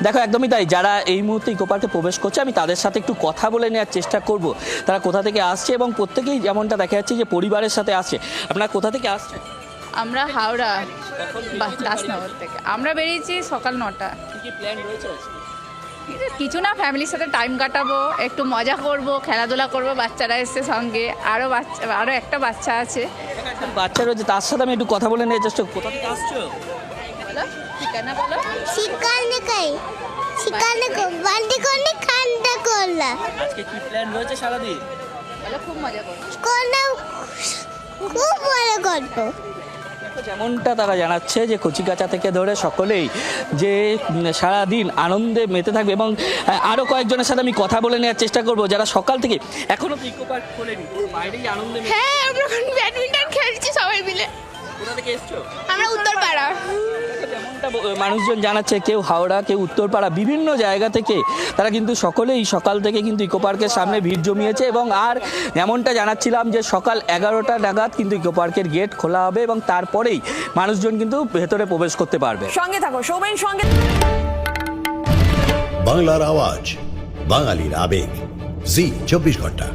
দেখো একদমই তাই, যারা এই মুহূর্তে ইকো পার্কে প্রবেশ করছে আমি তাদের সাথে একটু কথা বলে নেওয়ার চেষ্টা করব তারা কোথা থেকে আসছে, এবং প্রত্যেকেই যেমনটা দেখা যাচ্ছে যে পরিবারের সাথে আসছে। আপনারা কোথা থেকে আসছেন? আমরা হাওড়া দাসনগর থেকে আমরা বেরিয়েছি সকাল 9টা। কি প্ল্যান রয়েছে? কিছু না, ফ্যামিলির সাথে টাইম কাটাবো, একটু মজা করব, খেলাধুলা করব, বাচ্চারা এসছে সঙ্গে, আরও একটা বাচ্চা আছে। বাচ্চা রয়েছে, তার সাথে আমি একটু কথা বলে নেওয়ার চেষ্টা করব। কোথা থেকে আসছো? বলো ঠিকানা বলো। আজকে কি প্ল্যান রয়েছে সারাদিন? বলো, খুব মজা করবো। খুব ভালো গল্প। যেমনটা তারা জানাচ্ছে যে কচিকাঁচা থেকে ধরে সকলেই যে সারাদিন আনন্দে মেতে থাকবে, এবং আরও কয়েকজনের সাথে আমি কথা বলে নেওয়ার চেষ্টা করব যারা সকাল থেকে এখনো ইকো পার্ক খোলেনি, বাইরেই আনন্দে মেতে। হ্যাঁ, আমরা এখন ব্যাডমিন্টন খেলছি সবাই মিলে। কোথা থেকে এসছো? আমরা উত্তরপাড়া। যেমনটা মানুষজন জানাচ্ছে, কেউ হাওড়া, কেউ উত্তরপাড়া, বিভিন্ন জায়গা থেকে তারা কিন্তু সকলেই সকাল থেকে কিন্তু ইকো পার্কের সামনে ভিড় জমিয়েছে, এবং আর যেমনটা জানাচ্ছিলাম যে সকাল 11টা নাগাদ কিন্তু ইকো পার্কের গেট খোলা হবে এবং তারপরেই মানুষজন কিন্তু ভেতরে প্রবেশ করতে পারবে। সঙ্গে থাকো সৌমেন সঙ্গে। বাংলার আওয়াজ, বাঙালির আবেগ, জি 24 ঘন্টা।